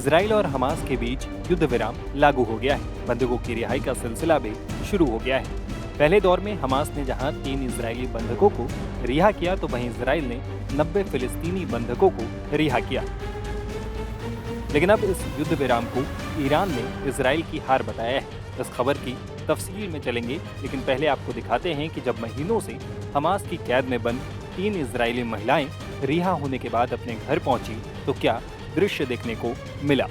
Israel और Hamas के बीच युद्ध विराम लागू हो गया है। बंधकों की रिहाई का सिलसिला भी शुरू हो गया है। पहले दौर में हमास ने जहां 3 इजरायली बंधकों को रिहा किया, तो वहीं इजराइल ने 90 फिलिस्तीनी बंधकों को रिहा किया। लेकिन अब इस युद्ध विराम को ईरान ने इजराइल की हार बताया है। इस खबर की तफसील में चलेंगे, लेकिन पहले आपको दिखाते हैं कि जब महीनों से हमास की कैद में बंद 3 इजरायली महिलाएं रिहा होने के बाद अपने घर पहुंची, तो क्या दृश्य देखने को मिला।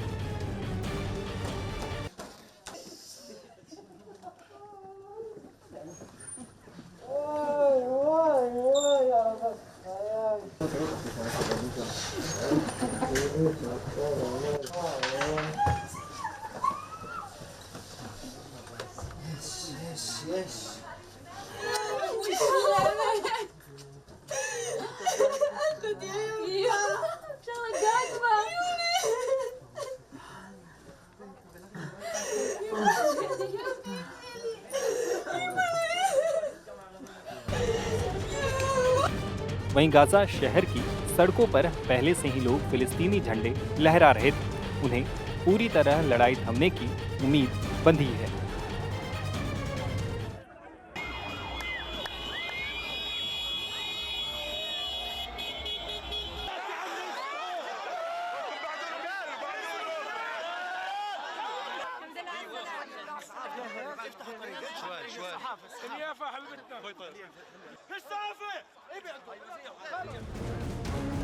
वहीं गाजा शहर की सड़कों पर पहले से ही लोग फिलिस्तीनी झंडे लहरा रहे थे। उन्हें पूरी तरह लड़ाई थमने की उम्मीद बंधी है।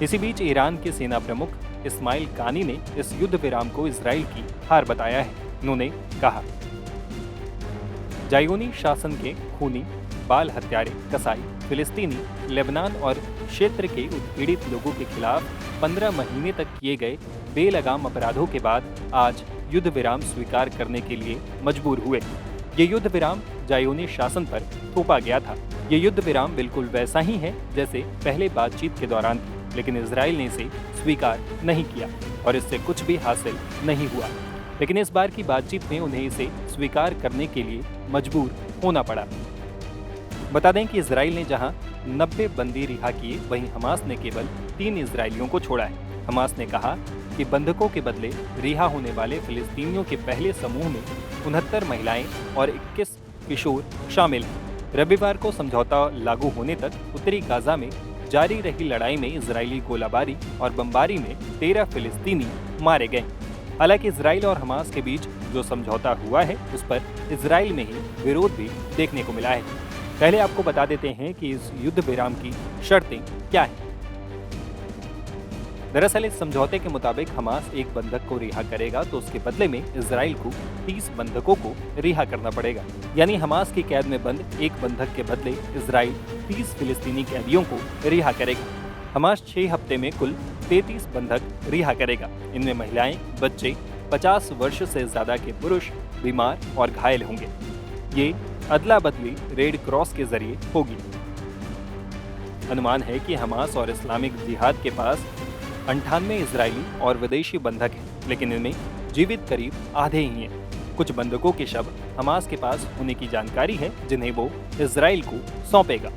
इसी बीच ईरान के सेना प्रमुख इस्माइल कानी ने इस युद्ध विराम को इजराइल की हार बताया है। उन्होंने कहा, जायोनी शासन के खूनी, बाल हत्यारे, कसाई, फिलिस्तीनी, लेबनान और क्षेत्र के उत्पीड़ित लोगों के खिलाफ 15 महीने तक किए गए बेलगाम अपराधों के बाद आज युद्ध विराम स्वीकार करने के लिए मजबूर हुए। ये युद्ध विराम जायोनी शासन पर थोपा गया था। ये युद्ध विराम बिल्कुल वैसा ही है जैसे पहले बातचीत के दौरान थी, लेकिन इजराइल ने इसे स्वीकार नहीं किया और इससे कुछ भी हासिल नहीं हुआ। लेकिन इस बार की बातचीत में उन्हें इसे स्वीकार करने के लिए मजबूर होना पड़ा। बता दें कि इजराइल ने जहां 90 बंदी रिहा किए, वहीं हमास ने केवल 3 इजरायलियों को छोड़ा है। हमास ने कहा कि बंधकों के बदले रिहा होने वाले फिलिस्तीनियों के पहले समूह में 69 महिलाएं और 21 किशोर शामिल हैं। रविवार को समझौता लागू होने तक उत्तरी गाजा में जारी रही लड़ाई में इजरायली गोलाबारी और बमबारी में 13 फिलिस्तीनी मारे गए। हालांकि इजराइल और हमास के बीच जो समझौता हुआ है, उस पर इजराइल में ही विरोध भी देखने को मिला है। पहले आपको बता देते हैं कि इस युद्ध विराम की शर्तें क्या हैं। दरअसल इस समझौते के मुताबिक हमास एक बंधक को रिहा करेगा, तो उसके बदले में इजराइल को 30 बंधकों को रिहा करना पड़ेगा। यानी हमास की कैद में बंद एक बंधक के बदले इजराइल 30 फिलिस्तीनी कैदियों को रिहा करेगा। हमास 6 हफ्ते में कुल 33 बंधक रिहा करेगा। इनमें महिलाएं, बच्चे, 50 वर्ष से ज्यादा के पुरुष, बीमार और घायल होंगे। ये अदला बदली रेड क्रॉस के जरिए होगी। अनुमान है कि हमास और इस्लामिक जिहाद के पास 98 इजरायली और विदेशी बंधक हैं, लेकिन इनमें जीवित करीब आधे ही हैं। कुछ बंधकों के शव हमास के पास होने की जानकारी है, जिन्हें वो इजराइल को सौंपेगा।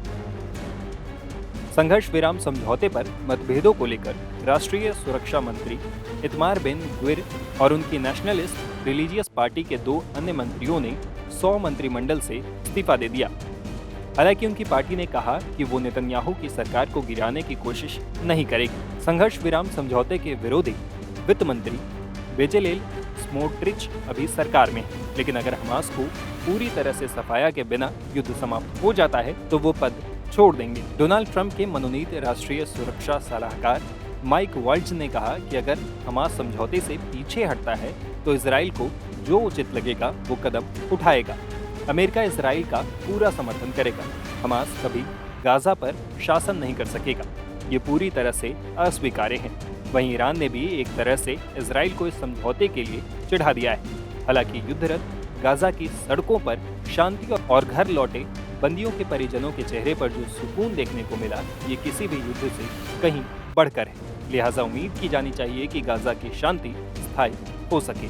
संघर्ष विराम समझौते पर मतभेदों को लेकर राष्ट्रीय सुरक्षा मंत्री इतमार बिन ग्विर और उनकी नेशनलिस्ट रिलीजियस पार्टी के 2 अन्य मंत्रियों ने 100 मंत्रिमंडल से इस्तीफा दे दिया। हालांकि उनकी पार्टी ने कहा कि वो नेतन्याहू की सरकार को गिराने की कोशिश नहीं करेगी। संघर्ष विराम समझौते के विरोधी वित्त मंत्री बेजेलेल स्मोट्रिच अभी सरकार में है, लेकिन अगर हमास को पूरी तरह से सफाया के बिना युद्ध समाप्त हो जाता है, तो वो पद छोड़ देंगे। डोनाल्ड ट्रंप के मनोनीत राष्ट्रीय सुरक्षा सलाहकार माइक वाल्ट्ज ने कहा कि अगर हमास समझौते से पीछे हटता है, तो इजराइल को जो उचित लगेगा वो कदम उठाएगा। अमेरिका इजराइल का पूरा समर्थन करेगा। हमास कभी गाजा पर शासन नहीं कर सकेगा। ये पूरी तरह से अस्वीकार्य है। वहीं ईरान ने भी एक तरह से इजराइल को इस समझौते के लिए चिढ़ा दिया है। हालांकि युद्धरत गाजा की सड़कों पर शांति और घर लौटे बंदियों के परिजनों के चेहरे पर जो सुकून देखने को मिला, ये किसी भी युद्ध से कहीं बढ़कर है। लिहाजा उम्मीद की जानी चाहिए कि गाजा की शांति स्थायी हो सके।